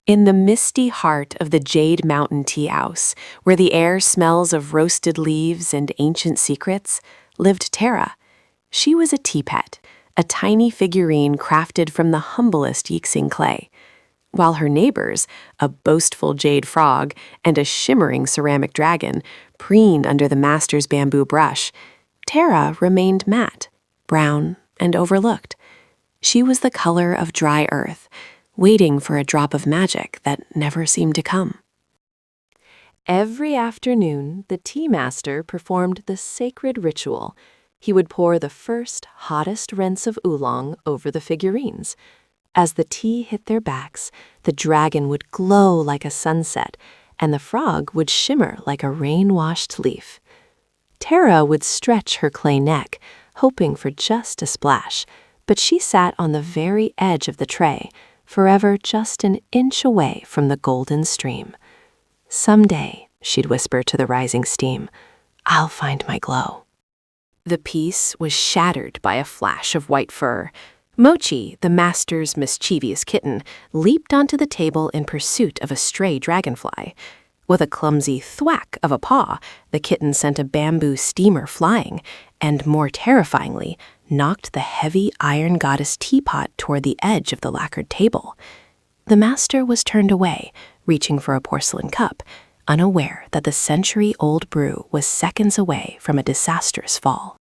In the misty heart of the Jade Mountain Tea House, where the air smells of roasted leaves and ancient secrets, lived Terra. She was a teapot, a tiny figurine crafted from the humblest Yixing clay. While her neighbors, a boastful jade frog and a shimmering ceramic dragon, preened under the master's bamboo brush, Terra remained matte, brown, and overlooked. She was the color of dry earth, waiting for a drop of magic that never seemed to come. Every afternoon, the tea master performed the sacred ritual. He would pour the first, hottest rinse of oolong over the figurines. As the tea hit their backs, the dragon would glow like a sunset, and the frog would shimmer like a rain-washed leaf. Terra would stretch her clay neck, hoping for just a splash, but she sat on the very edge of the tray, forever just an inch away from the golden stream. "Someday," she'd whisper to the rising steam, "I'll find my glow." The peace was shattered by a flash of white fur. Mochi, the master's mischievous kitten, leaped onto the table in pursuit of a stray dragonfly. With a clumsy thwack of a paw, the kitten sent a bamboo steamer flying, and more terrifyingly, knocked the heavy iron goddess teapot toward the edge of the lacquered table. The master was turned away, reaching for a porcelain cup, unaware that the century-old brew was seconds away from a disastrous fall.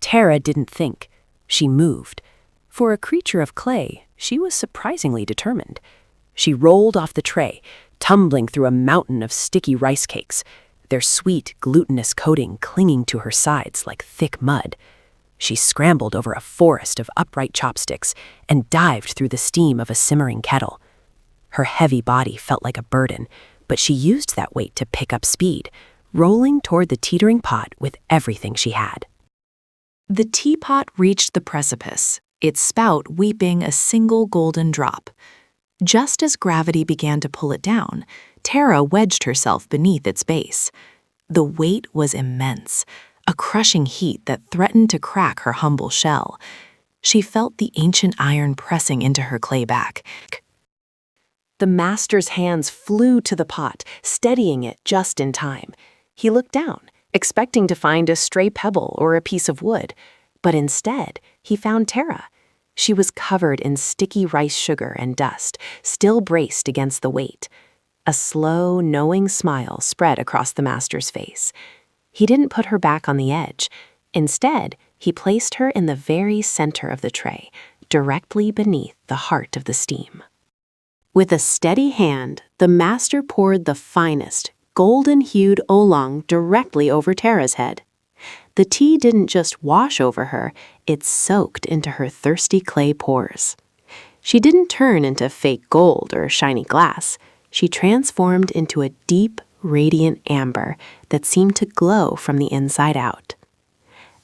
Terra didn't think. She moved. For a creature of clay, she was surprisingly determined. She rolled off the tray, tumbling through a mountain of sticky rice cakes, their sweet, glutinous coating clinging to her sides like thick mud. She scrambled over a forest of upright chopsticks and dived through the steam of a simmering kettle. Her heavy body felt like a burden, but she used that weight to pick up speed, rolling toward the teetering pot with everything she had. The teapot reached the precipice, its spout weeping a single golden drop. Just as gravity began to pull it down, Terra wedged herself beneath its base. The weight was immense, a crushing heat that threatened to crack her humble shell. She felt the ancient iron pressing into her clay back. The master's hands flew to the pot, steadying it just in time. He looked down, expecting to find a stray pebble or a piece of wood, but instead, he found Terra. She was covered in sticky rice sugar and dust, still braced against the weight. A slow, knowing smile spread across the master's face. He didn't put her back on the edge. Instead, he placed her in the very center of the tray, directly beneath the heart of the steam. With a steady hand, the master poured the finest, golden-hued oolong directly over Terra's head. The tea didn't just wash over her, it soaked into her thirsty clay pores. She didn't turn into fake gold or shiny glass. She transformed into a deep, radiant amber that seemed to glow from the inside out.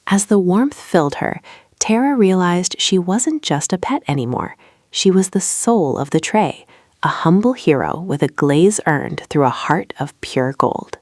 As the warmth filled her, Terra realized she wasn't just a pet anymore. She was the soul of the tray, a humble hero with a glaze earned through a heart of pure gold.